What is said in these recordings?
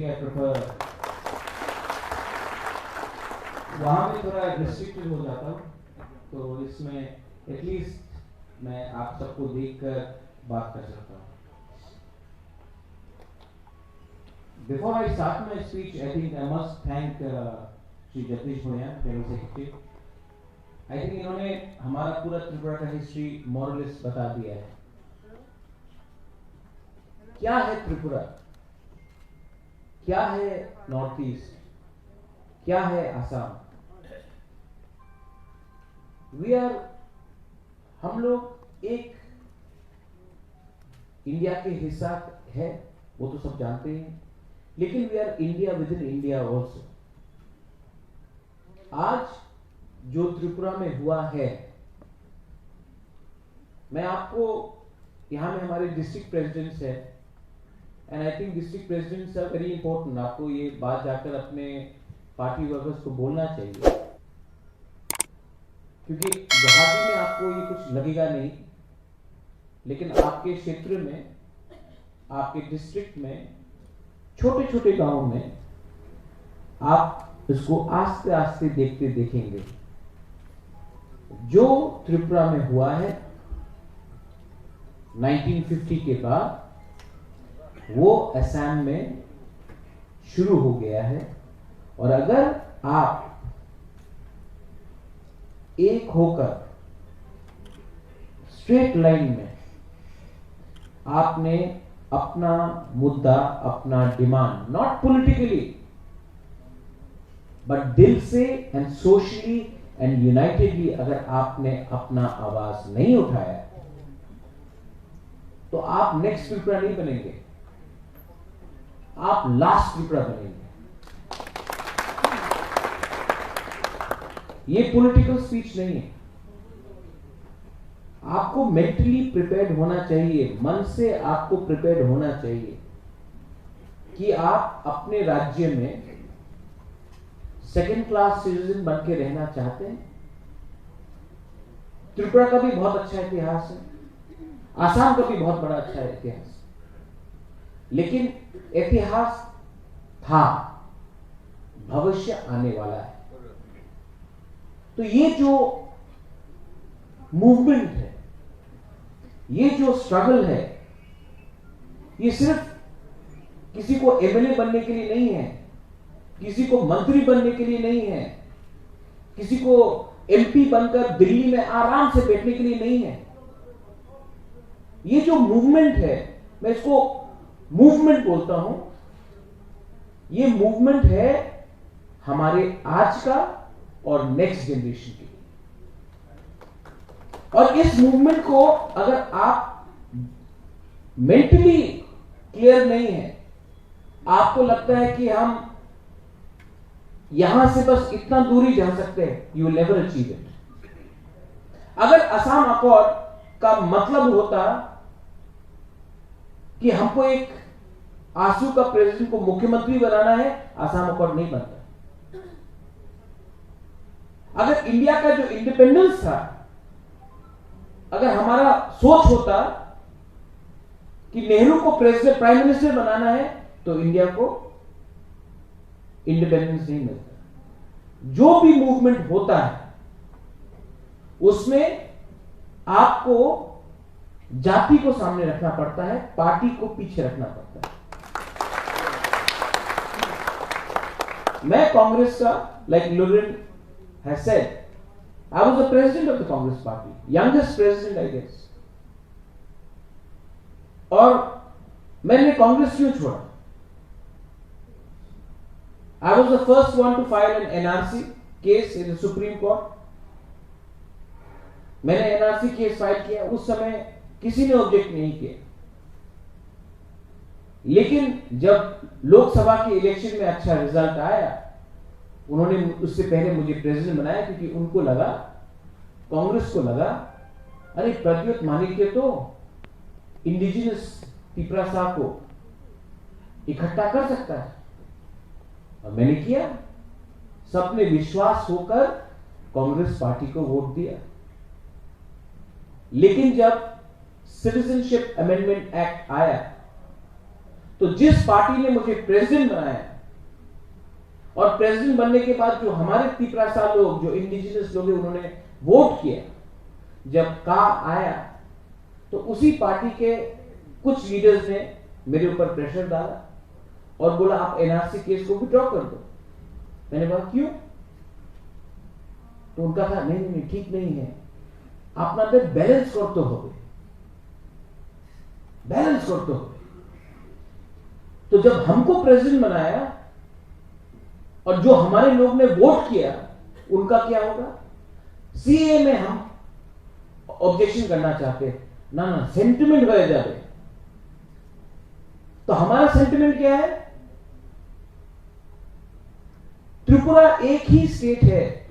Usually I prefer वहाँ में थोड़ा रिस्ट्रिक्टेड हो जाता हूँ, तो इसमें एटलीस्ट मैं आप सबको देखकर बात कर सकता हूँ। Before I start my speech, I think I must thank Shri Jagdish भैया, जनरल सेक्रेटरी। I think इन्होंने हमारा पूरा त्रिपुरा का हिस्ट्री मॉरलेस बता दिया है। क्या है त्रिपुरा, क्या है नॉर्थ ईस्ट, क्या है आसाम। हम लोग एक इंडिया के हिस्सा है, वो तो सब जानते हैं, लेकिन we are India with in India also. आज जो त्रिपुरा में हुआ है, मैं आपको यहां में हमारे डिस्ट्रिक्ट प्रेसिडेंट्स है, and I think district presidents are very important. आपको ये बात जाकर अपने पार्टी वर्कर्स को बोलना चाहिए, क्योंकि गुवाहाटी में आपको ये कुछ लगेगा नहीं, लेकिन आपके क्षेत्र में, आपके डिस्ट्रिक्ट में, छोटे छोटे गांव में आप इसको आस्ते आस्ते देखते देखेंगे। जो त्रिपुरा में हुआ है 1950 के बाद, वो असम में शुरू हो गया है। और अगर आप एक होकर स्ट्रेट लाइन में आपने अपना मुद्दा, अपना डिमांड, नॉट पॉलिटिकली बट दिल से एंड सोशली एंड यूनाइटेडली, अगर आपने अपना आवाज नहीं उठाया, तो आप नेक्स्ट त्रिपुरा नहीं बनेंगे, आप लास्ट त्रिपुरा बनेंगे। ये पॉलिटिकल स्पीच नहीं है। आपको मेंटली प्रिपेयर्ड होना चाहिए, मन से आपको प्रिपेयर्ड होना चाहिए कि आप अपने राज्य में सेकेंड क्लास सिटीजन बन के रहना चाहते हैं। त्रिपुरा का भी बहुत अच्छा इतिहास है, आसाम का भी बहुत बड़ा अच्छा इतिहास है, लेकिन इतिहास था, भविष्य आने वाला है। तो ये जो मूवमेंट है, ये जो स्ट्रगल है, ये सिर्फ किसी को एमएलए बनने के लिए नहीं है, किसी को मंत्री बनने के लिए नहीं है, किसी को एमपी बनकर दिल्ली में आराम से बैठने के लिए नहीं है। ये जो मूवमेंट है, मैं इसको मूवमेंट बोलता हूं, ये मूवमेंट है हमारे आज का और नेक्स्ट जनरेशन के लिए। और इस मूवमेंट को अगर आप मेंटली क्लियर नहीं है, आपको लगता है कि हम यहां से बस इतना दूरी जा सकते हैं, you will never achieve it. अगर असम अकॉर्ड का मतलब होता कि हमको एक आसू का प्रेसिडेंट को मुख्यमंत्री बनाना है, असम अकॉर्ड नहीं बनता। अगर इंडिया का जो इंडिपेंडेंस था, अगर हमारा सोच होता कि नेहरू को प्रेसिडेंट प्राइम मिनिस्टर बनाना है, तो इंडिया को इंडिपेंडेंस नहीं मिलता। जो भी मूवमेंट होता है उसमें आपको जाति को सामने रखना पड़ता है, पार्टी को पीछे रखना पड़ता है। मैं कांग्रेस का, like Lurin has said, I was the president of the Congress party, youngest president I guess. और मैंने कांग्रेस क्यों छोड़ा? I was the first one to file an NRC case in the Supreme Court. मैंने NRC केस फाइल किया, उस समय किसी ने ऑब्जेक्ट नहीं किया, लेकिन जब लोकसभा के इलेक्शन में अच्छा रिजल्ट आया, उन्होंने उससे पहले मुझे प्रेसिडेंट बनाया, क्योंकि उनको लगा, कांग्रेस को लगा, अरे प्रद्युत माणिक्य तो इंडिजिनस तिपरासा को इकट्ठा कर सकता है। और मैंने किया, सबने विश्वास होकर कांग्रेस पार्टी को वोट दिया। लेकिन जब सिटीजनशिप अमेंडमेंट एक्ट आया, तो जिस पार्टी ने मुझे प्रेसिडेंट बनाया और प्रेसिडेंट बनने के बाद जो हमारे त्रिपुरा लोग, जो इंडिजिनस लोग हैं, उन्होंने वोट किया, जब का आया तो उसी पार्टी के कुछ लीडर्स ने मेरे ऊपर प्रेशर डाला और बोला आप एनआरसी केस को विड्रॉ कर दो। मैंने बोला क्यों? तो उनका था नहीं नहीं ठीक नहीं है, अपना बैलेंस करते हो, बैलेंस करते हो। तो जब हमको प्रेसिडेंट बनाया और जो हमारे लोग ने वोट किया, उनका क्या होगा? सीए में हम ऑब्जेक्शन करना चाहते ना, ना सेंटिमेंट हो जाए। तो हमारा सेंटिमेंट क्या है? त्रिपुरा एक ही स्टेट है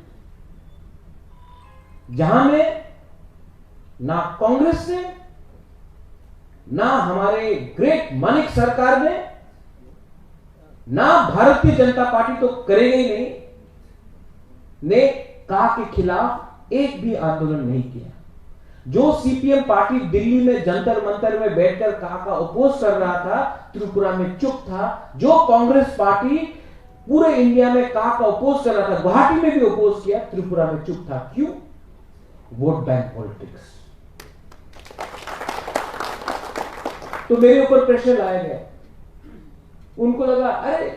जहां में ना कांग्रेस ने, ना हमारे ग्रेट मानिक सरकार ने, ना भारतीय जनता पार्टी तो करेगा ही नहीं, ने का के खिलाफ एक भी आंदोलन नहीं किया। जो सीपीएम पार्टी दिल्ली में जंतर मंतर में बैठकर का अपोज कर रहा था, त्रिपुरा में चुप था। जो कांग्रेस पार्टी पूरे इंडिया में का अपोज कर रहा था, गुवाहाटी में भी अपोज किया, त्रिपुरा में चुप था। क्यों? Vote bank politics. तो मेरे ऊपर प्रेशर लाया गया। उनको लगा अरे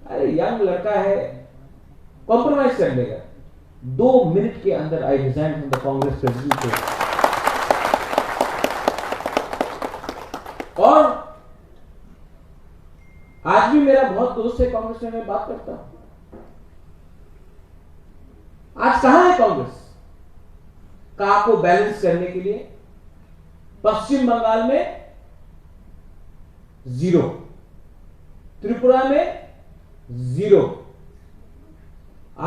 अरे यंग लड़का है, कॉम्प्रोमाइज कर लेगा। 2 मिनट के अंदर I resign from the Congress president. और आज भी मेरा बहुत दोस्त है कांग्रेस में, मैं बात करता हूं। आज कहां है कांग्रेस का को बैलेंस करने के लिए? पश्चिम बंगाल में 0, त्रिपुरा में 0।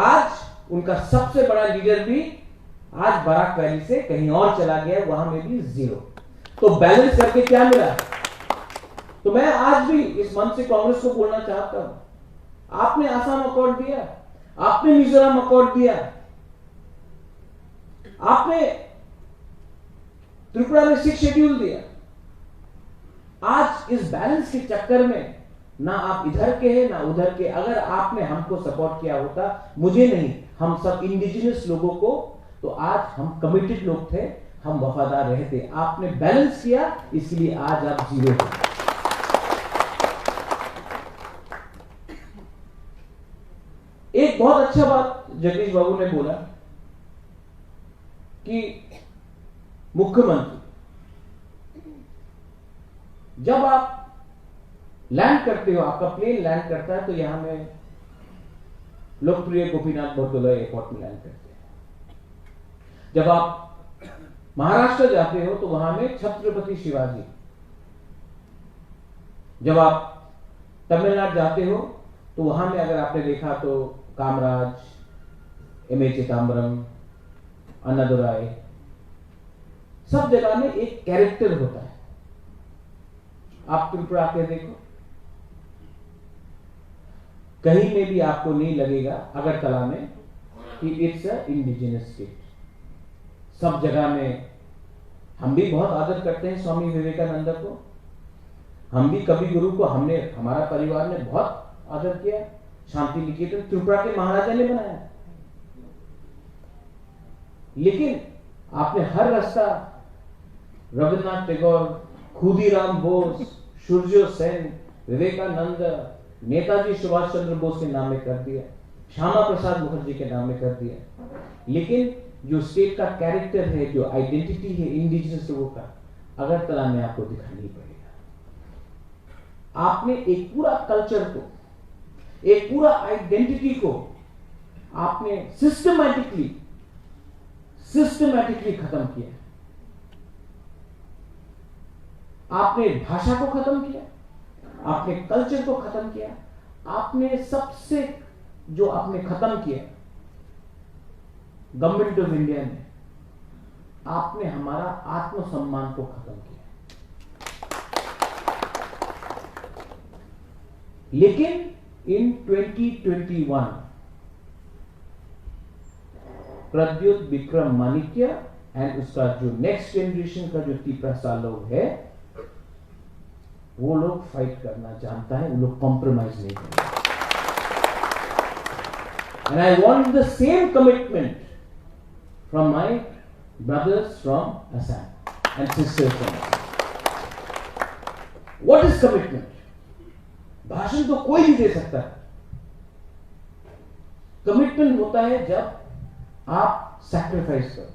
आज उनका सबसे बड़ा लीडर भी आज बराक वैली से कहीं और चला गया, वहां में भी 0। तो बैलेंस करके क्या मिला? तो मैं आज भी इस मंच से कांग्रेस को बोलना चाहता हूं, आपने आसाम अकॉर्ड दिया, आपने मिजोरम अकॉर्ड दिया, आपने त्रिपुरा में 6 शेड्यूल दिया। आज इस बैलेंस के चक्कर में ना आप इधर के हैं ना उधर के। अगर आपने हमको सपोर्ट किया होता, मुझे नहीं, हम सब इंडिजिनस लोगों को, तो आज हम कमिटेड लोग थे, हम वफादार रहते। आपने बैलेंस किया, इसलिए आज आप 0 हो। एक बहुत अच्छा बात जगदीश बाबू ने बोला कि मुख्यमंत्री जब आप लैंड करते हो, आपका प्लेन लैंड करता है, तो यहां में लोकप्रिय गोपीनाथ बरदलोई एयरपोर्ट में लैंड करते हैं। जब आप महाराष्ट्र जाते हो तो वहां में छत्रपति शिवाजी। जब आप तमिलनाडु जाते हो तो वहां में अगर आपने देखा तो कामराज, एम ए चिदम्बरम, अन्नादुराई, सब जगह में एक कैरेक्टर होता है। आप त्रिपुरा के देखो, कहीं में भी आपको नहीं लगेगा अगरतला में कि इट्स अ इंडिजिनस स्टेट। सब जगह में हम भी बहुत आदर करते हैं स्वामी विवेकानंद को, हम भी कवि गुरु को, हमने, हमारा परिवार ने बहुत आदर किया। शांति निकेतन त्रिपुरा के महाराजा ने बनाया। लेकिन आपने हर रास्ता रविन्द्रनाथ टैगोर, खुदीराम बोस, सूर्य सेन, विवेकानंद, नेताजी सुभाष चंद्र बोस के नाम में कर दिया, श्यामा प्रसाद मुखर्जी के नाम में कर दिया। लेकिन जो स्टेट का कैरेक्टर है, जो आइडेंटिटी है इंडिजिनस लोगों का, अगरतला में आपको दिखाई पड़ेगा। आपने एक पूरा कल्चर को, एक पूरा आइडेंटिटी को आपने सिस्टमैटिकली खत्म किया। आपने भाषा को खत्म किया, आपने कल्चर को खत्म किया, आपने सबसे जो आपने खत्म किया गवर्नमेंट ऑफ इंडिया ने, आपने हमारा आत्मसम्मान को खत्म किया। लेकिन इन 2021 प्रद्युत विक्रम मानिक्य एंड उसका जो नेक्स्ट जनरेशन का जो त्रिपुरा लोग है, वो लोग फाइट करना जानता है, वो लोग कॉम्प्रोमाइज नहीं करेंगे। And I want the same commitment from my brothers from Assam and sisters from Assam. What is commitment? भाषण तो कोई भी दे सकता है। कमिटमेंट होता है जब आप सैक्रिफाइस करो।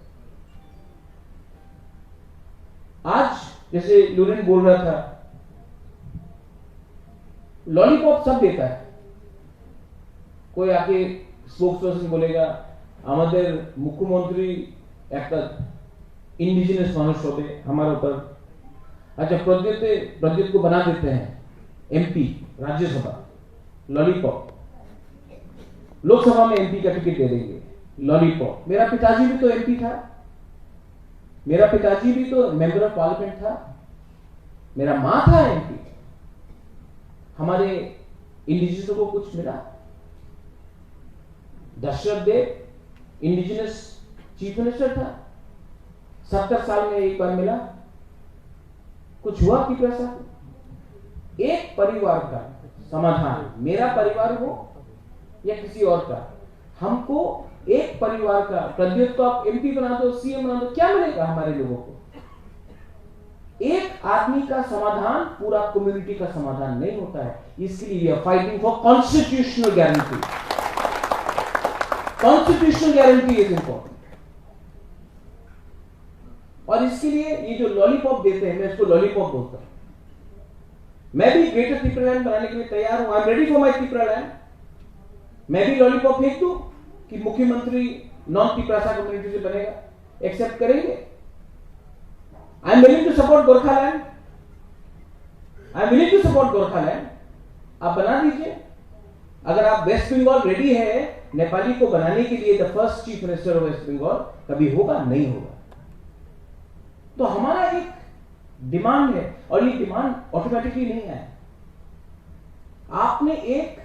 आज जैसे लुरिन बोल रहा था, लॉलीपॉप सब देता है। कोई आके स्पोक्स पर्सन बोलेगा আমাদের মুখ্যমন্ত্রী একটা इंडिजिनस মানুষ হবে हमारे ऊपर। अच्छा, प्रद्युत को बना देते हैं एमपी राज्यसभा, लॉलीपॉप। लोकसभा में एमपी का टिकट दे देंगे, लॉलीपॉप। मेरा पिताजी भी तो एमपी था, मेरा पिताजी भी तो मेंबर ऑफ पार्लियामेंट था, मेरा मां था एमपी। हमारे इंडिजिनस को कुछ मिला? दशरथ देव इंडिजिनस चीफ मिनिस्टर था, 70 साल में एक बार मिला। कुछ हुआ कि पैसा? एक परिवार का समाधान, मेरा परिवार हो या किसी और का, हमको एक परिवार का, प्रद्युत को आप एमपी बना दो, सीएम बना दो, क्या मिलेगा हमारे लोगों को? एक आदमी का समाधान पूरा कम्युनिटी का समाधान नहीं होता है। इसलिए we are fighting for constitutional guarantee. Constitutional guarantee is important. और इसके लिए ये जो लॉलीपॉप देते हैं, मैं इसको लॉलीपॉप बोलता हूं। मैं भी ग्रेटर त्रिपुरालैंड बनाने के लिए तैयार हूं। I am ready for my Tripuraland. मैं भी लॉलीपॉप फेंक दूं कि मुख्यमंत्री नॉन त्रिपुरासा कम्युनिटी से बनेगा, एक्सेप्ट करेंगे? I am willing to support Gorkhaland. I am willing to support Gorkhaland. आप बना दीजिए। अगर आप वेस्ट बंगाल रेडी है नेपाली को बनाने के लिए, the first chief minister of West Bengal, कभी होगा? नहीं होगा। तो हमारा एक डिमांड है, और ये डिमांड ऑटोमेटिकली नहीं है। आपने एक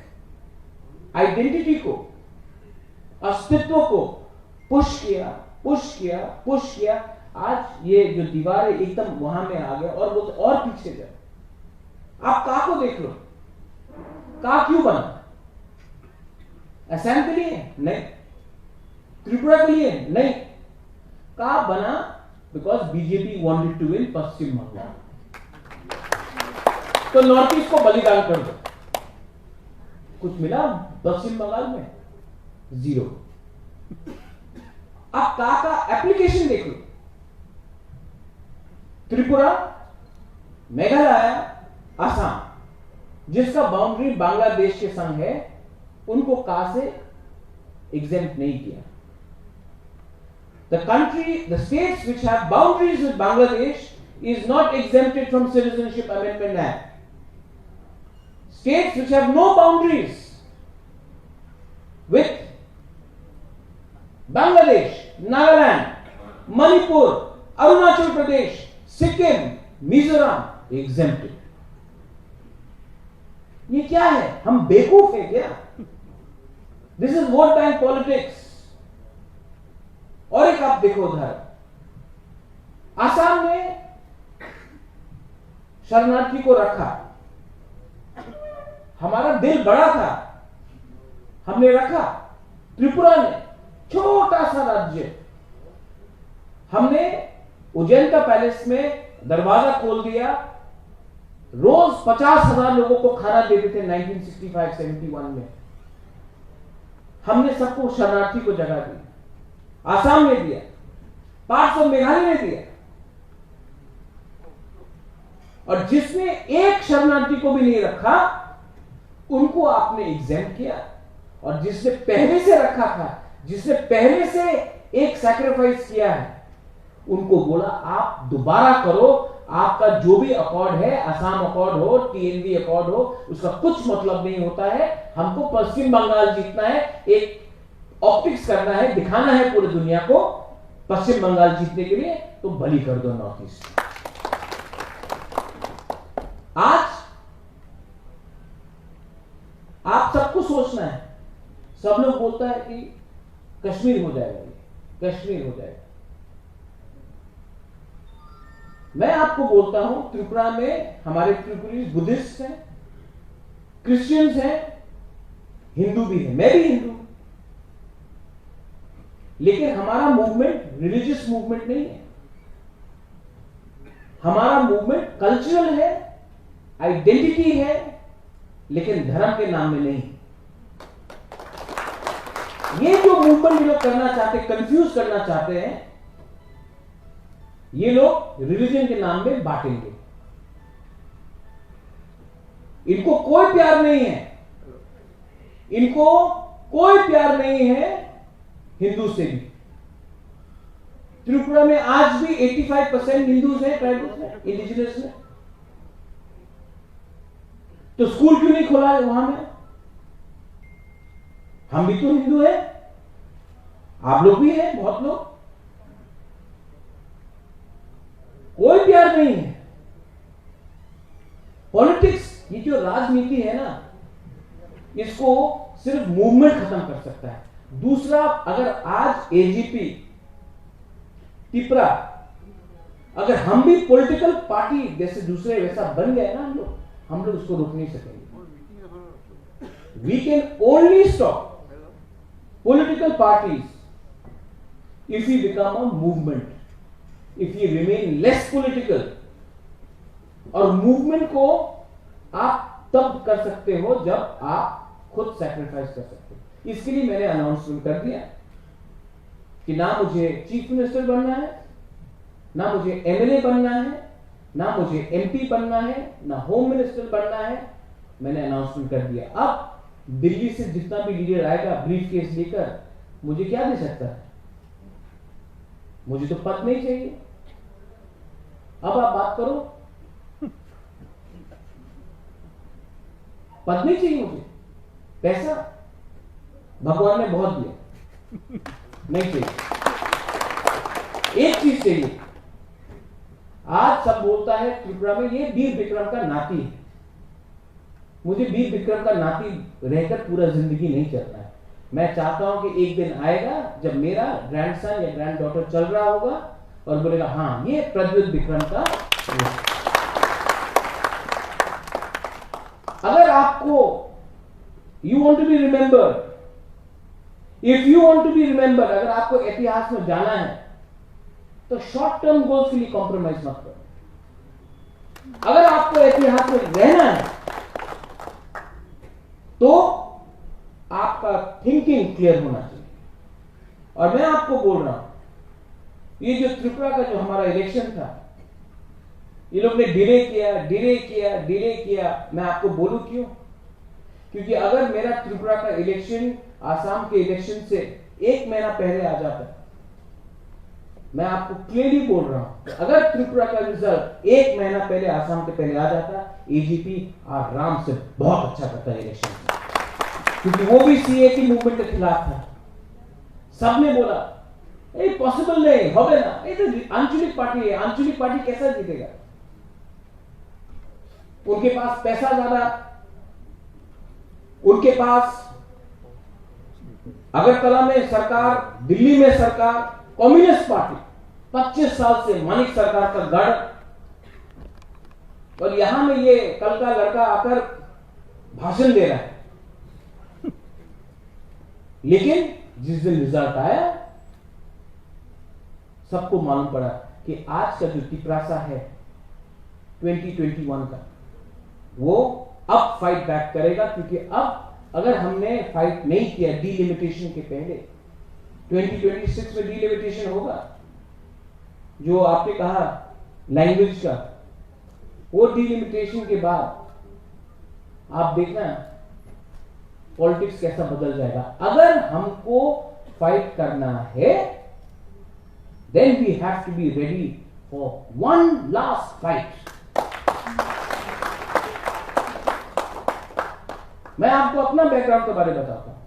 आइडेंटिटी को, अस्तित्व को पुश किया, पुश किया, पुश किया। आज ये जो दीवार है एकदम वहां में आ गया, और वो और पीछे जाए। आप का को देख लो, का क्यों बना? असम के लिए नहीं, त्रिपुरा के लिए नहीं। का बना because BJP wanted to win Paschim Bengal. तो नॉर्थ ईस्ट को बलिदान कर दो। कुछ मिला पश्चिम बंगाल में? जीरो। आप का एप्लीकेशन देख लो। त्रिपुरा, मेघालय, असम, जिसका बाउंड्री बांग्लादेश के संग है, उनको का से एग्जेम्प्ट नहीं किया। The states which have boundaries with Bangladesh is not exempted from Citizenship Amendment Act. States which have no boundaries with Bangladesh, Nagaland, Manipur, Arunachal Pradesh, Sikkim, Mizoram, exempted. ये क्या है? हम बेवकूफ हैं क्या? This is vote bank politics. और एक आप देखो उधर आसाम ने शरणार्थी को रखा। हमारा दिल बड़ा था, हमने रखा। त्रिपुरा ने, छोटा सा राज्य, हमने उज्जैन पैलेस में दरवाजा खोल दिया। रोज 50,000 लोगों को खाना देते थे 1965-71 में। हमने सबको शरणार्थी को जगह दी। आसाम ने दिया, पार्ट्स ऑफ मेघालय ने दिया। और जिसने एक शरणार्थी को भी नहीं रखा, उनको आपने एग्जेम्प्ट किया। और जिसने पहले से रखा था, जिसने पहले से एक सैक्रिफाइस किया है, उनको बोला आप दोबारा करो। आपका जो भी अकॉर्ड है, असम अकॉर्ड हो, टीएनबी अकॉर्ड हो, उसका कुछ मतलब नहीं होता है। हमको पश्चिम बंगाल जीतना है, एक ऑप्टिक्स करना है, दिखाना है पूरी दुनिया को पश्चिम बंगाल जीतने के लिए, तो बलि कर दो नॉर्थ ईस्ट। आज आप सबको सोचना है। सब लोग बोलता है कि कश्मीर हो जाएगा, कश्मीर हो जाएगा। मैं आपको बोलता हूं, त्रिपुरा में हमारे त्रिपुरी बुद्धिस्ट हैं, क्रिश्चियंस हैं, हिंदू भी हैं, मैं भी हिंदू हूं, लेकिन हमारा मूवमेंट रिलीजियस मूवमेंट नहीं है। हमारा मूवमेंट कल्चरल है, आइडेंटिटी है, लेकिन धर्म के नाम में नहीं। ये जो मूवमेंट ये लोग करना चाहते, कंफ्यूज करना चाहते हैं, ये लोग रिलीजन के नाम में बांटेंगे। इनको कोई प्यार नहीं है, इनको कोई प्यार नहीं है हिंदू से भी। त्रिपुरा में आज भी 85% हिंदूज हैं, ट्राइबल्स में, इंडिजिनस में। तो स्कूल क्यों नहीं खोला है वहां में? हम भी तो हिंदू हैं, आप लोग भी हैं, बहुत लोग। कोई प्यार नहीं है। पॉलिटिक्स, ये जो राजनीति है ना, इसको सिर्फ मूवमेंट खत्म कर सकता है। दूसरा, अगर आज एजीपी त्रिपुरा, अगर हम भी पॉलिटिकल पार्टी जैसे दूसरे वैसा बन गए ना हम लोग उसको रोक नहीं सकेंगे। We can only stop political parties if we become a movement, if we remain less political। और मूवमेंट को आप तब कर सकते हो जब आप खुद सैक्रिफाइस कर सकते हो। इसके लिए मैंने अनाउंसमेंट कर दिया कि ना मुझे चीफ मिनिस्टर बनना है, ना मुझे एमएलए बनना है, ना मुझे एमपी बनना है, ना होम मिनिस्टर बनना है। मैंने अनाउंसमेंट कर दिया। अब दिल्ली से जितना भी लीडर आएगा ब्रीफ केस लेकर, मुझे क्या दे सकता है? मुझे तो पद नहीं चाहिए। अब आप बात करो, पद नहीं चाहिए मुझे, पैसा भगवान ने बहुत दिया, नहीं चाहिए। एक चीज चाहिए। आज सब बोलता है त्रिपुरा में ये वीर विक्रम का नाती है। मुझे वीर विक्रम का नाती रहकर पूरा जिंदगी नहीं चलना है। मैं चाहता हूं कि एक दिन आएगा जब मेरा ग्रैंडसन या ग्रैंड डॉटर चल रहा होगा और बोलेगा हाँ ये प्रद्युत विक्रम का। अगर आपको you want to be remembered, if you want to be remembered, अगर आपको इतिहास में जाना है तो शॉर्ट टर्म गोल्स के लिए कॉम्प्रोमाइज मत करो। अगर आपको इतिहास में रहना है तो आपका थिंकिंग क्लियर होना चाहिए। और मैं आपको बोल रहा हूं, ये जो त्रिपुरा का जो हमारा इलेक्शन था, ये लोग ने डिले किया। मैं आपको बोलूं क्यों? क्योंकि अगर मेरा त्रिपुरा का इलेक्शन आसाम के इलेक्शन से 1 महीना पहले आ जाता, मैं आपको क्लियरली बोल रहा हूं, अगर त्रिपुरा का रिजल्ट 1 महीना पहले आसाम के पहले आ जाता, एजीपी आराम से बहुत अच्छा करता इलेक्शन, क्योंकि वो भी सीए की मूवमेंट के खिलाफ था। सबने बोला पॉसिबल नहीं, होगा ना, ये तो आंचलिक पार्टी है, आंचलिक पार्टी कैसा जीतेगा? उनके पास पैसा ज्यादा, उनके पास अगरतला में सरकार, दिल्ली में सरकार, कम्युनिस्ट पार्टी 25 साल से मानिक सरकार का गढ़, और यहां में ये कल का लड़का आकर भाषण दे रहा है। लेकिन जिस दिन रिजल्ट आया, सबको मालूम पड़ा कि आज का जो तिपरासा है 2021 का, वो अब फाइट बैक करेगा। क्योंकि अब अगर हमने फाइट नहीं किया डीलिमिटेशन के पहले, 2026 में डीलिमिटेशन होगा। जो आपने कहा लैंग्वेज का, वो डीलिमिटेशन के बाद आप देखना पॉलिटिक्स कैसा बदल जाएगा। अगर हमको फाइट करना है, then we have to be ready for one last fight। मैं आपको अपना बैकग्राउंड के बारे में बताता हूं।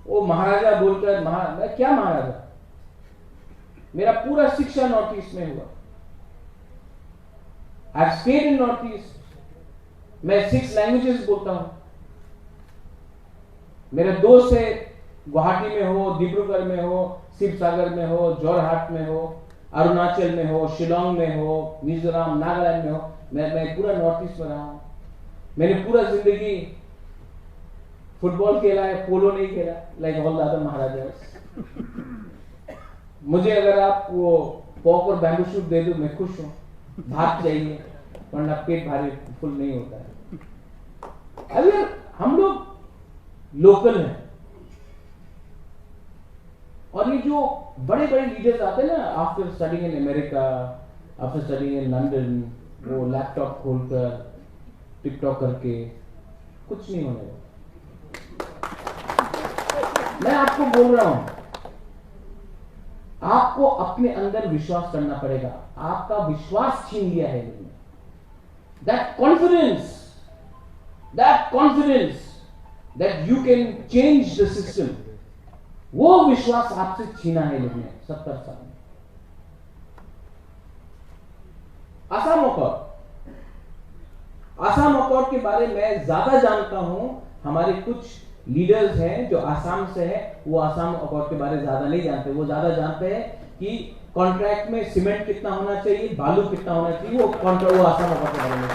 वो महाराजा बोलकर मैं क्या महाराजा, मेरा पूरा शिक्षा नॉर्थ ईस्ट में हुआ। I stayed in north east. मैं 6 लैंग्वेजेस बोलता हूं। मेरे दोस्त से गुवाहाटी में हो, डिब्रूगढ़ में हो, शिवसागर में हो, जोरहाट में हो, अरुणाचल में हो, शिलोंग में हो, मिजोरम, नागालैंड में हो, मैं पूरा नॉर्थ ईस्ट में रहा हूं। मैंने पूरा जिंदगी फुटबॉल खेला है, पोलो नहीं खेला, लाइक ऑल द अदर महाराजास। मुझे अगर आप वो पॉक और बैम्बू शूट दे दो, मैं खुश हूं। भात चाहिए, वरना पेट भारी फुल नहीं होता है। अगर हम लोग लोकल हैं, और ये जो बड़े बड़े लीडर्स आते हैं ना, after studying in America, after studying in London, वो लैपटॉप खोलकर टिकटॉक करके कुछ नहीं होने वाला। मैं आपको बोल रहा हूं, आपको अपने अंदर विश्वास करना पड़ेगा। आपका विश्वास छीन लिया है इन्होंने। That confidence that you can change the system, वो विश्वास आपसे छीना है लोगों ने 70 साल में। आसाम अकॉर्ड के बारे में ज्यादा जानता हूं। हमारे कुछ लीडर्स हैं जो आसाम से हैं, वो आसाम अकॉर्ड के बारे में ज्यादा नहीं जानते। वो ज्यादा जानते हैं कि कॉन्ट्रैक्ट में सीमेंट कितना होना चाहिए, बालू कितना होना चाहिए। वो आसाम अकॉर्ड के बारे में।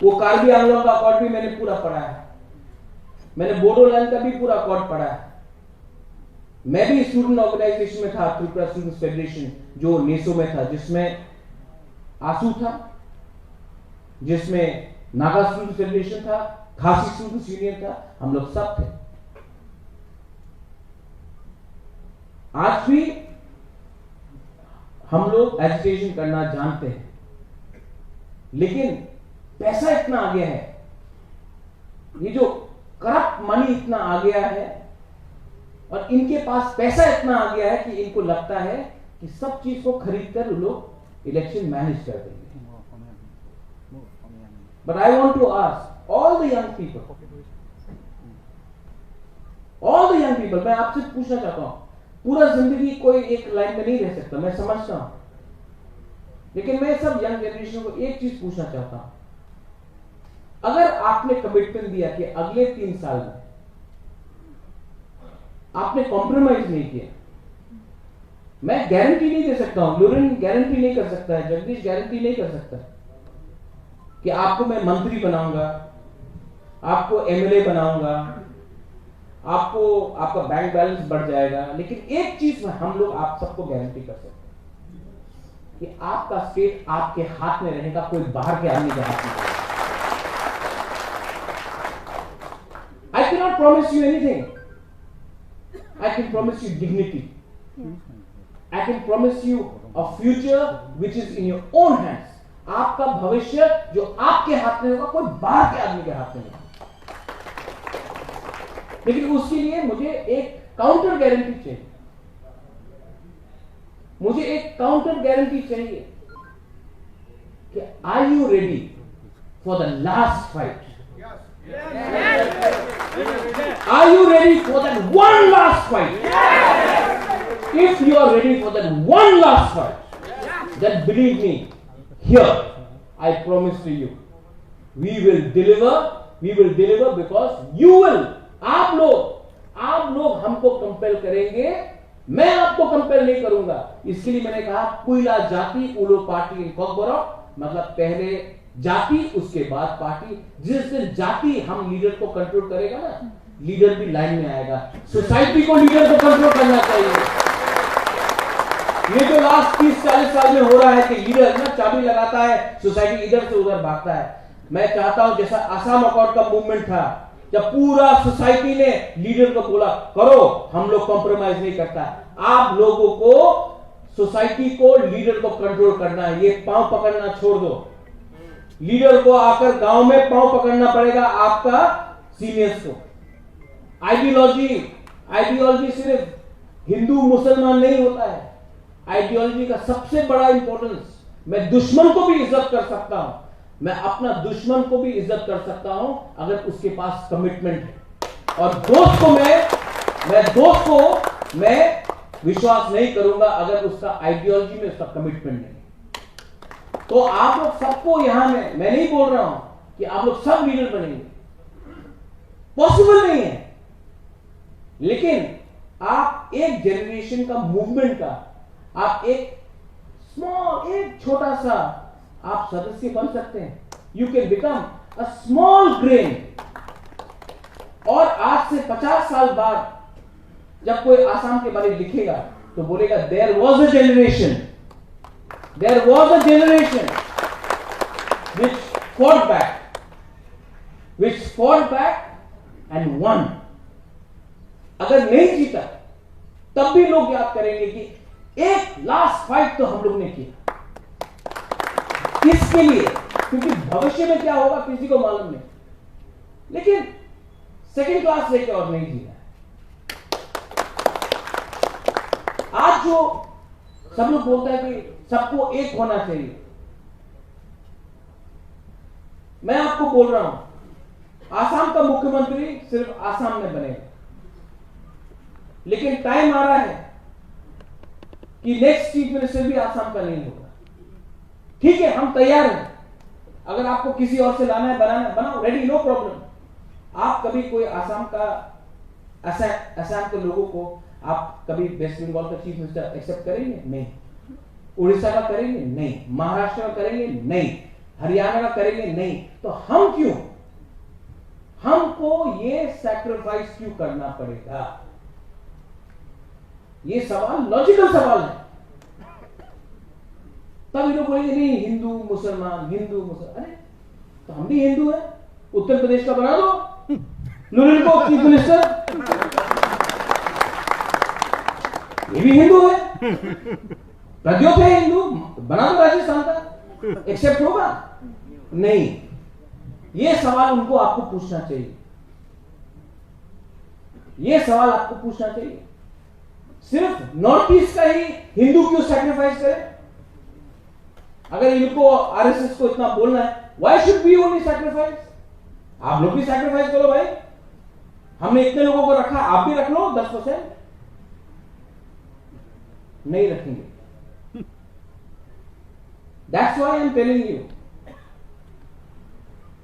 वो कार्बी आंगलों का अकॉर्ड भी मैंने पूरा पढ़ा है। मैंने बोडोलैंड का भी पूरा अकॉर्ड पढ़ा है। मैं भी स्टूडेंट ऑर्गेनाइजेशन में था, त्रिपुरा स्टूडेंट्स फेडरेशन, जो नेसो में था, जिसमें आसू था, जिसमें नागा स्टूडेंट फेडरेशन था, खासी स्टूडेंट्स यूनियन था। हम लोग सब थे। आज भी हम लोग एजुकेशन करना जानते हैं, लेकिन पैसा इतना आ गया है, ये जो करप्ट मनी इतना आ गया है, और इनके पास पैसा इतना आ गया है कि इनको लगता है कि सब चीज को खरीद कर लोग इलेक्शन मैनेज कर देंगे। But I want to ask all the young people, मैं आपसे पूछना चाहता हूं, पूरा जिंदगी कोई एक लाइन में नहीं रह सकता, मैं समझता हूं, लेकिन मैं सब यंग जनरेशन को एक चीज पूछना चाहता हूं। अगर आपने कमिटमेंट दिया कि अगले 3 साल में आपने कॉम्प्रोमाइज नहीं किया, मैं गारंटी नहीं दे सकता हूं, लुरिन गारंटी नहीं कर सकता है, जगदीश गारंटी नहीं कर सकता कि आपको मैं मंत्री बनाऊंगा, आपको एमएलए बनाऊंगा, आपको आपका बैंक बैलेंस बढ़ जाएगा। लेकिन एक चीज में हम लोग आप सबको गारंटी कर सकते हैं कि आपका स्टेट आपके हाथ में रहेगा, कोई बाहर के आदमी के हाथ में रहेगा। I cannot promise you anything. I can promise you dignity. I can promise you a future which is in your own hands. आपका भविष्य जो आपके हाथ में होगा, कोई बाहर के आदमी के हाथ में नहीं। लेकिन उसके लिए मुझे एक काउंटर गारंटी चाहिए। मुझे एक काउंटर गारंटी चाहिए कि are you ready for the last fight? Are you ready for that one last fight? If you are ready for that one last fight, then believe me, here I promise to you, we will deliver because you will. आप लोग हमको compel करेंगे, मैं आपको compel नहीं करूंगा। इसके लिए मैंने कहा पुइला जाति उलो पार्टी इन कॉकबरो, मतलब पहले जाति उसके बाद पार्टी। जिस दिन जाति हम लीडर को कंट्रोल करेगा ना, लीडर भी लाइन में आएगा। सोसाइटी को लीडर को कंट्रोल करना चाहिए। ये जो लास्ट 30-40 साल में हो रहा है कि लीडर ना चाबी लगाता है, सोसाइटी इधर से उधर भागता है। मैं चाहता हूं जैसा आसाम अकॉर्ड का मूवमेंट था, जब पूरा सोसाइटी ने लीडर को बोला करो, हम लोग कॉम्प्रोमाइज नहीं करता। आप लोगों को सोसाइटी को लीडर को कंट्रोल करना है। ये पांव पकड़ना छोड़ दो। लीडर को आकर गांव में पांव पकड़ना पड़ेगा आपका सीनियर्स को। आइडियोलॉजी सिर्फ हिंदू मुसलमान नहीं होता है। आइडियोलॉजी का सबसे बड़ा इंपॉर्टेंस, मैं दुश्मन को भी इज्जत कर सकता हूं, मैं अपना दुश्मन को भी इज्जत कर सकता हूं अगर उसके पास कमिटमेंट है। और दोस्त को मैं विश्वास नहीं करूंगा अगर उसका आइडियोलॉजी में उसका कमिटमेंट नहीं। तो आप लोग सबको यहां में, मैं नहीं बोल रहा हूं कि आप लोग सब लीडर बनेंगे, पॉसिबल नहीं है, लेकिन आप एक जनरेशन का मूवमेंट का आप एक स्मॉल, एक छोटा सा आप सदस्य बन सकते हैं। You can become a small grain. और आज से 50 साल बाद जब कोई आसाम के बारे में लिखेगा तो बोलेगा there was a generation which fought back and won। अगर नहीं जीता तब भी लोग याद करेंगे कि एक लास्ट फाइट तो हम लोग ने किया। किसके लिए? क्योंकि भविष्य में क्या होगा किसी को मालूम नहीं, लेकिन सेकंड क्लास लेके और नहीं जीना। आज जो सब लोग बोलता है कि सबको एक होना चाहिए, मैं आपको बोल रहा हूं आसाम का मुख्यमंत्री सिर्फ आसाम में बनेगा, लेकिन टाइम आ रहा है कि नेक्स्ट चीफ मिनिस्टर भी आसाम का नहीं होगा। ठीक है, हम तैयार हैं। अगर आपको किसी और से लाना है, बनाना, बनाओ, रेडी, नो प्रॉब्लम। आप कभी कोई आसाम के लोगों को आप कभी वेस्ट बंगाल का चीफ मिनिस्टर एक्सेप्ट करेंगे? नहीं। उड़ीसा का करेंगे? नहीं। महाराष्ट्र का करेंगे? नहीं। हरियाणा का करेंगे? नहीं। तो हम क्यों? हमको ये सैक्रिफाइस क्यों करना पड़ेगा? ये सवाल लॉजिकल सवाल है। तब ये लोग बोलेंगे नहीं हिंदू मुसलमान। अरे तो हम भी हिंदू हैं, उत्तर प्रदेश का बना दो लुरिन को चीफ मिनिस्टर, ये भी हिंदू है, प्रद्योत है हिंदू, बना दो राजस्थान का, एक्सेप्ट होगा? नहीं। ये सवाल उनको आपको पूछना चाहिए, ये सवाल आपको पूछना चाहिए। सिर्फ नॉर्थ ईस्ट का ही हिंदू क्यों सैक्रिफाइस करे? अगर इनको आरएसएस को इतना बोलना है, why should we only sacrifice? आप लोग भी सैक्रिफाइस करो भाई, हमने इतने लोगों को रखा, आप भी रख लो 10%। नहीं रखेंगे। That's why I am telling you,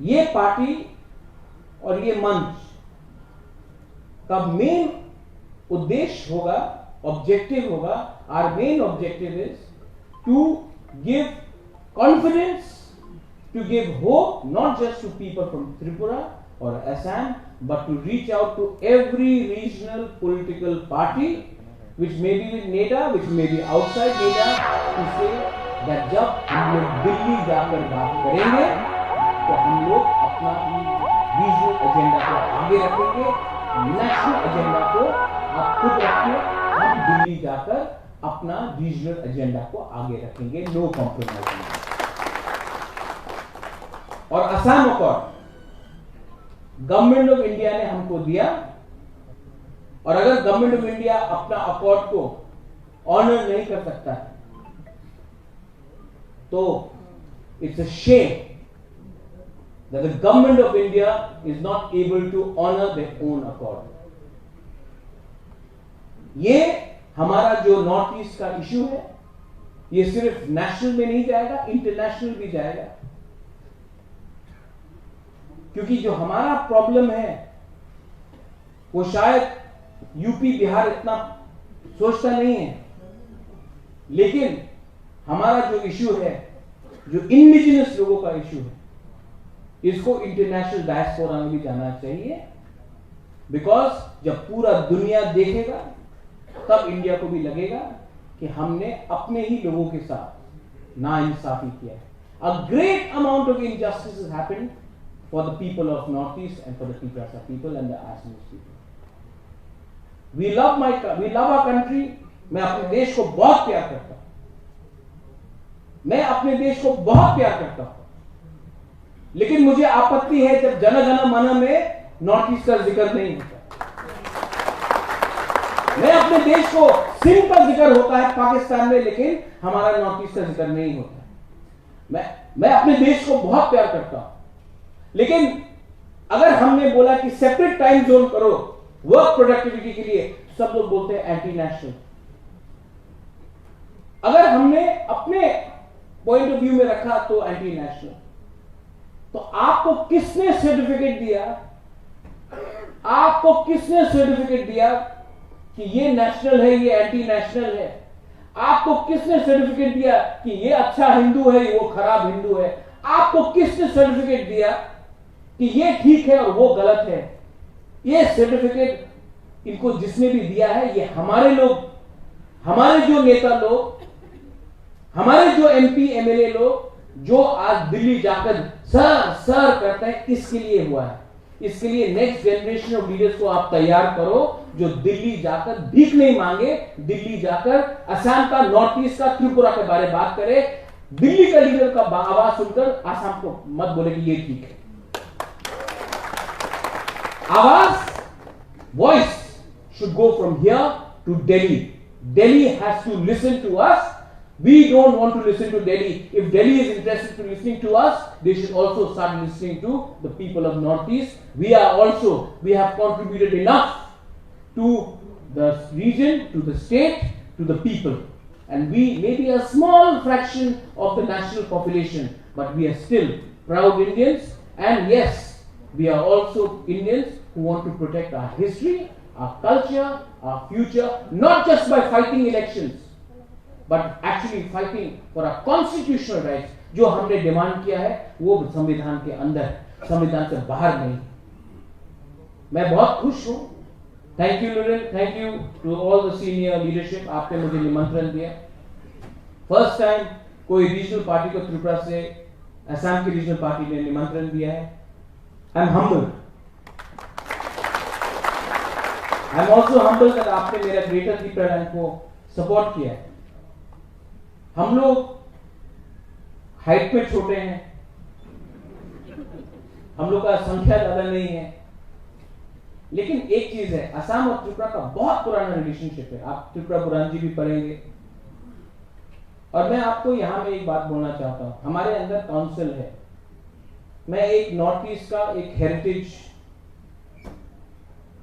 ये पार्टी और ये मंच का मेन उद्देश्य होगा, ऑब्जेक्टिव होगा, our main objective is to give confidence, to give hope not just to people from Tripura or Assam, but to reach out to every regional political party which may be with NEDA, which may be outside NEDA, to say that जब हम लोग दिल्ली जाकर बात करेंगे तो हम लोग अपना रीजनल एजेंडा को आगे रखेंगे, नेशनल एजेंडा को आप खुद रखिए, हम दिल्ली जाकर अपना रीजनल एजेंडा को आगे रखेंगे, नो कॉम्प्रोमाइज। और Assam accord government of India ने हमको दिया, और अगर गवर्नमेंट ऑफ इंडिया अपना अकॉर्ड को ऑनर नहीं कर सकता है तो it's a shame that the government of India is not able to honor their own accord। ये हमारा जो नॉर्थ ईस्ट का इश्यू है, ये सिर्फ नेशनल में नहीं जाएगा, इंटरनेशनल भी जाएगा। क्योंकि जो हमारा प्रॉब्लम है वो शायद यूपी बिहार इतना सोचता नहीं है, लेकिन हमारा जो इश्यू है, जो इंडिजिनस लोगों का इश्यू है, इसको इंटरनेशनल डायस्पोरा में भी जाना चाहिए। बिकॉज जब पूरा दुनिया देखेगा तब इंडिया को भी लगेगा कि हमने अपने ही लोगों के साथ नाइंसाफी किया है। A great amount of injustice has happened for the people of Northeast and for the Tigrasa people and the Assamese people। We love our country। मैं अपने देश को बहुत प्यार करता हूं, मैं अपने देश को बहुत प्यार करता हूं, लेकिन मुझे आपत्ति है जब जन गण मन में नॉर्थ ईस्ट का जिक्र नहीं होता। मैं अपने देश को सिंध का जिक्र होता है पाकिस्तान में, लेकिन हमारा नॉर्थ ईस्ट का जिक्र नहीं होता। मैं अपने देश को बहुत प्यार करता हूं, लेकिन अगर हमने बोला कि सेपरेट टाइम जोन करो वर्क प्रोडक्टिविटी के लिए, सब लोग बोलते हैं एंटी नेशनल। अगर हमने अपने पॉइंट ऑफ व्यू में रखा तो एंटी नेशनल। तो आपको किसने सर्टिफिकेट दिया, आपको किसने सर्टिफिकेट दिया कि ये नेशनल है, ये एंटी नेशनल है? आपको किसने सर्टिफिकेट दिया कि ये अच्छा हिंदू है, वो खराब हिंदू है? आपको किसने सर्टिफिकेट दिया कि ये ठीक है और वो गलत है? ये सर्टिफिकेट इनको जिसने भी दिया है, ये हमारे लोग, हमारे जो नेता लोग, हमारे जो एमपी एमएलए लोग जो आज दिल्ली जाकर सर सर करते हैं, इसके लिए हुआ है। इसके लिए नेक्स्ट जनरेशन ऑफ लीडर्स को आप तैयार करो, जो दिल्ली जाकर भीख नहीं मांगे, दिल्ली जाकर असम का, नॉर्थ ईस्ट का, त्रिपुरा के बारे में बात करे। दिल्ली का लीडर का आवाज सुनकर असम को मत बोले कि ये ठीक है। आवाज, voice should go from here to Delhi. Delhi has to listen to us. We don't want to listen to Delhi. If Delhi is interested in listening to us, they should also start listening to the people of Northeast. We have contributed enough to the region, to the state, to the people. And we may be a small fraction of the national population, but we are still proud Indians. And yes, we are also Indians who want to protect our history, our culture, our future, not just by fighting elections, but actually fighting for our constitutional rights. जो हमने demand किया है वो संविधान के अंदर, संविधान से बाहर नहीं। मैं बहुत खुश हूं। Thank you Luren, thank you to all the senior leadership. आपने मुझे निमंत्रण दिया। फर्स्ट टाइम कोई रीजनल पार्टी को त्रिपुरा से, असम की रीजनल पार्टी ने निमंत्रण दिया है। I am humble. I am also humble कि आपने मेरा ग्रेटर त्रिपुरा रैंक को सपोर्ट किया है। हम लोग हाइट में छोटे हैं, हम लोग का संख्या ज्यादा नहीं है, लेकिन एक चीज है, असम और त्रिपुरा का बहुत पुराना रिलेशनशिप है। आप त्रिपुरा पुराण जी भी पढ़ेंगे। और मैं आपको यहां में एक बात बोलना चाहता हूं, हमारे अंदर काउंसिल है। मैं एक नॉर्थ ईस्ट का एक हेरिटेज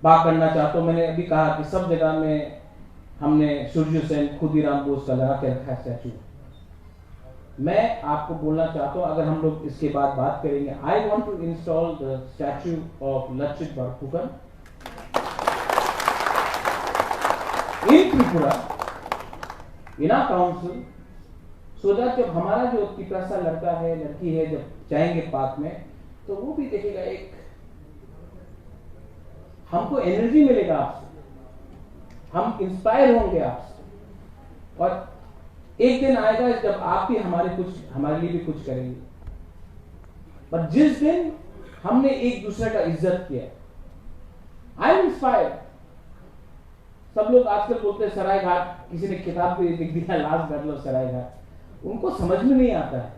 बात करना चाहता हूं। मैंने अभी कहा कि सब जगह में हमने सूर्य सेन, खुदीराम बोस का लगा के रखा है स्टैचू। मैं आपको बोलना चाहता हूं, अगर हम लोग इसके बाद बात करेंगे, I want to install the statue of Lachit Borphukan in Tripura, in our council, so that जब हमारा जो त्रिपुरा सा लड़का है, लड़की है, जब जाएंगे पार्क में, तो वो भी देखेगा, एक हमको एनर्जी मिलेगा आपसे, हम इंस्पायर होंगे आपसे। और एक दिन आएगा जब आप भी हमारे लिए भी कुछ करेंगे। पर जिस दिन हमने एक दूसरे का इज्जत किया, आई एम इंस्पायर्ड। सब लोग आजकल बोलते हैं सराय घाट, किसी ने किताब पे लिख दिया लास्ट बैटल ऑफ सराय घाट, उनको समझ में नहीं आता है।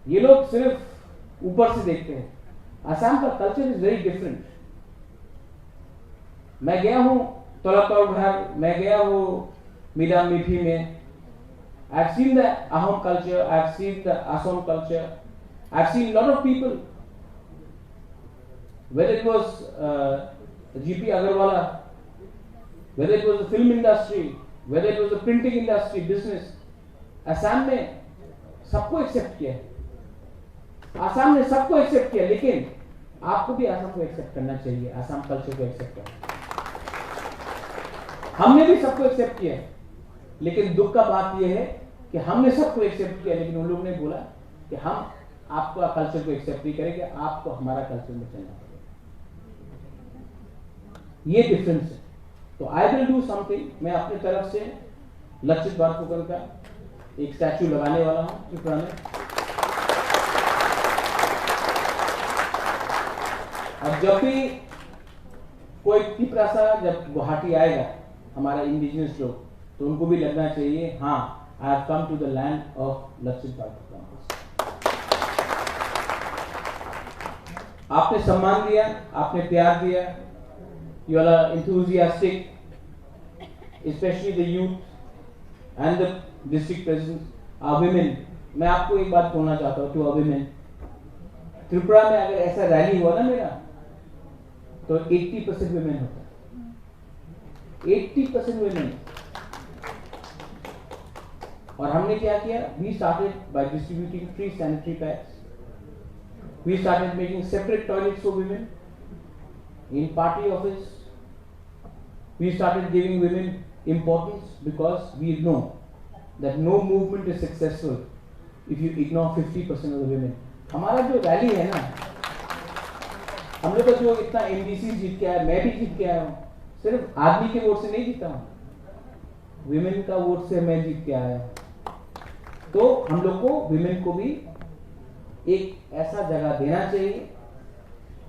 ये लोग सिर्फ ऊपर से देखते हैं। असम का कल्चर इज वेरी डिफरेंट। मैं गया हूं तोलापाव घर, मैं गया हूं मीरा मीठी में। I have seen the Ahom culture, I have seen the Assam culture, I have seen lot of people, whether it was GP Agarwala, whether it was the film industry, whether it was the printing industry, business, Assam ने सबको accept किया है। असम ने सबको accept किया, लेकिन आपको भी असम को एक्सेप्ट करना चाहिए, असम कल्चर को एक्सेप्ट करना। हमने भी सबको एक्सेप्ट किया, लेकिन दुख का बात यह है कि हमने सबको एक्सेप्ट किया, लेकिन उन लोगों ने बोला कि हम आपका कल्चर को एक्सेप्ट नहीं करेंगे, आपको हमारा कल्चर में चलना पड़ेगा। ये डिफरेंस है। तो आई विल डू समथिंग। मैं अपनी तरफ से लचित बरफुकन का एक स्टैचू लगाने वाला हूं त्रिपुरा में। और जब भी कोई त्रिपुरा सा जब गुवाहाटी आएगा, हमारा इंडिजिनस लोग, तो उनको भी लगना चाहिए, हाँ, I have come to the land of Lachit Borphukan. आपने सम्मान दिया, आपने प्यार दिया, you are enthusiastic, especially the youth and the district presidents, our women. मैं आपको एक बात बोलना चाहता हूँ, to our women, त्रिपुरा में अगर ऐसा रैली हुआ ना मेरा, तो 80% women होता है, 80% women। और हमने क्या किया? We started by distributing free sanitary pads. We started making separate toilets for women in party office. We started giving women importance because we know that no movement is successful if you ignore 50% of the women. हमारा जो rally है ना, हम लोग का जो इतना MDC जीत के आया, मैं भी जीत के आया हूँ, सिर्फ आदमी के वोट से नहीं जीता हूँ, विमेन का वोट से मैं जीत के आया हूँ। तो हम लोग को विमेन को भी एक ऐसा जगह देना चाहिए।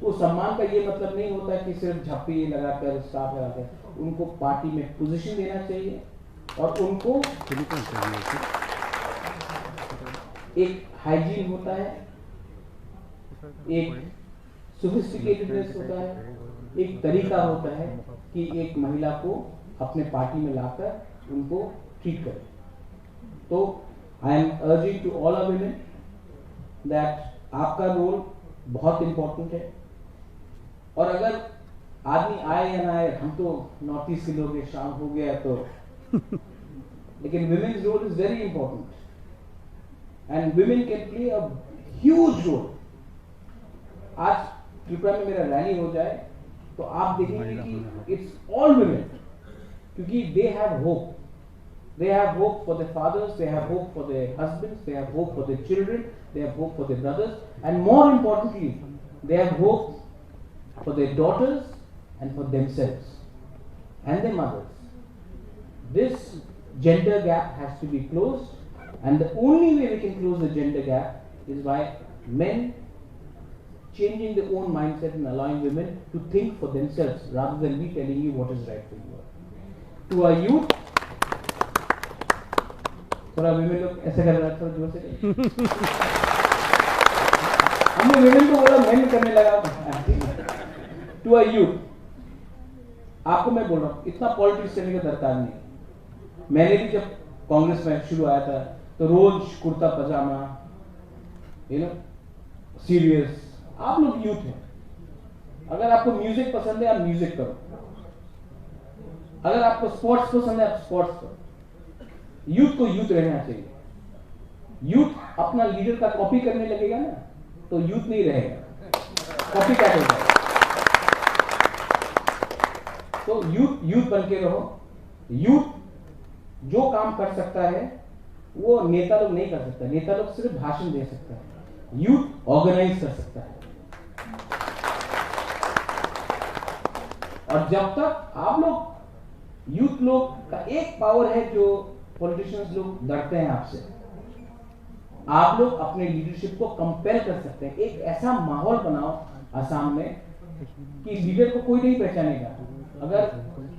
वो सम्मान का ये मतलब नहीं होता कि सिर्फ झप्पी लगाकर, स्टाफ लगाकर, उनको पार्टी में पोजीशन देना चाहिए और उनको एक हाइजीन होता है, एक सोफिस्टिकेटेडनेस होता है, एक तरीका होता है कि एक महिला को अपने पार्टी में लाकर उनको ट्रीट करें। तो I am urging to all our women that आपका रोल बहुत इंपॉर्टेंट है। और अगर आदमी आए या ना आए, हम तो नॉर्थ ईस्ट के लोग हैं, शाम हो गया तो लेकिन women's role is very important and women can play a huge role. आज त्रिपुरा में मेरा रैली हो जाए तो आप देखेंगे कि इट्स ऑल विमेन, क्योंकि they have hope. They have hope for their fathers, they have hope for their husbands, they have hope for their children, they have hope for their brothers, and more importantly, they have hope for their daughters and for themselves and their mothers. This gender gap has to be closed, and the only way we can close the gender gap is by men changing their own mindset and allowing women to think for themselves rather than me telling you what is right for you. To our youth, थोड़ा women लोग ऐसे कर रहा है, थोड़ा जोर से हमने विमेन को बोला, मैं करने लगा। टू अ यूथ, आपको मैं बोल रहा हूँ, इतना पॉलिटिक्स करने का दरकार नहीं। मैंने भी जब कांग्रेस में शुरू आया था तो रोज कुर्ता पजामा, सीरियस। आप लोग यूथ हैं, अगर आपको म्यूजिक पसंद है आप म्यूजिक करो, अगर आपको स्पोर्ट्स पसंद है आप स्पोर्ट्स करो। यूथ को यूथ रहना चाहिए। यूथ अपना लीडर का कॉपी करने लगेगा ना तो यूथ नहीं रहेगा, कॉपी क्या होगा। तो यूथ बन के रहो। यूथ जो काम कर सकता है वो नेता लोग नहीं कर सकता, नेता लोग सिर्फ भाषण दे सकता है, यूथ ऑर्गेनाइज कर सकता है। और जब तक आप लोग यूथ लोग का एक पावर है जो पॉलिटिशियंस लोग डरते हैं आपसे, आप लोग अपने लीडरशिप को कंपेयर कर सकते हैं। एक ऐसा माहौल बनाओ असम में कि लीडर को कोई नहीं पहचानेगा। अगर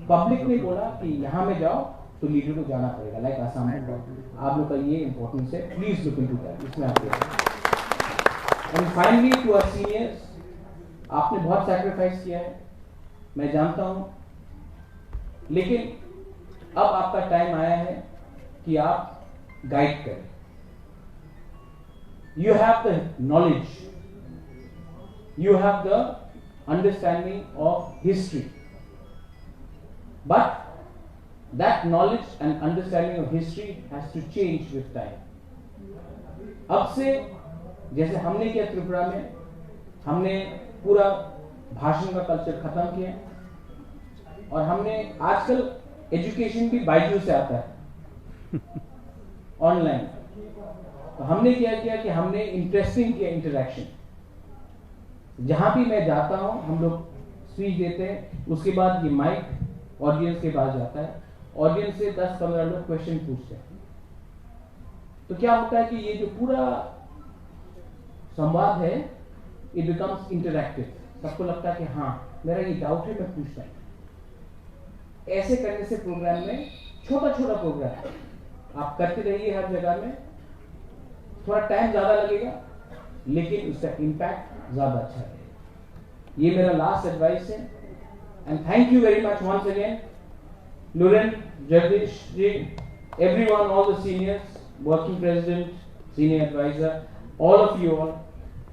पब्लिक ने बोला कि यहां में जाओ तो लीडर को जाना पड़ेगा, लाइक असम में। आप लोग का ये इंपॉर्टेंस है, प्लीज लुक इनटू दैट, इसमें आप and finally to our seniors, आपने बहुत सैक्रिफाइस किया है, मैं जानता हूं, लेकिन अब आपका टाइम आया है कि आप गाइड करें। You have the knowledge, you have the understanding of history, but that knowledge and understanding of history has to change with time. अब से जैसे हमने किया त्रिपुरा में, हमने पूरा भाषण का कल्चर खत्म किया और हमने आजकल एजुकेशन भी बायजू से आता है ऑनलाइन। तो हमने क्या किया कि हमने इंटरेस्टिंग किया इंटरेक्शन। जहां भी मैं जाता हूं हम लोग स्पीच देते हैं, उसके बाद ये माइक ऑडियंस के पास जाता है, ऑडियंस से 10-15 लोग क्वेश्चन पूछते हैं। तो क्या होता है कि ये जो पूरा संवाद है इट बिकम्स इंटरैक्टिव। सबको लगता है कि हाँ मेरा ये डाउट है, मैं पूछता हूं। ऐसे करने से प्रोग्राम में छोटा छोटा प्रोग्राम आप करते रहिए हर जगह में, थोड़ा टाइम ज्यादा लगेगा लेकिन उसका इम्पैक्ट ज्यादा अच्छा है। ये मेरा लास्ट एडवाइस है and thank you very much once again Luren, Jagdish ji, everyone, all the seniors, working president, senior advisor, all of you all,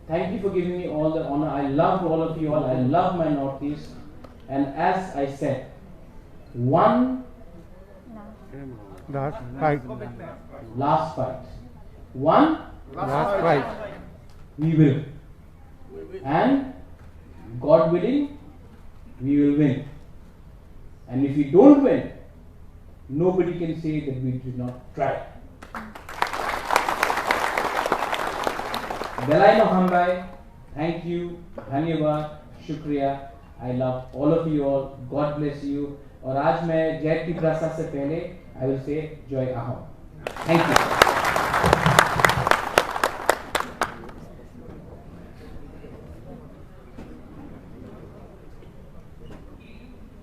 thank you for giving me all the honor. I love all of you all. I love my Northeast. And as I said, one last fight. One last fight. We will. And God willing, we will win. And if we don't win, nobody can say that we did not try. Belai Mohambai, thank you, धन्यवाद, शुक्रिया. I love all of you all. God bless you. और आज मैं जय की प्रार्थना से पहले I will say Joy Ahom. Thank you.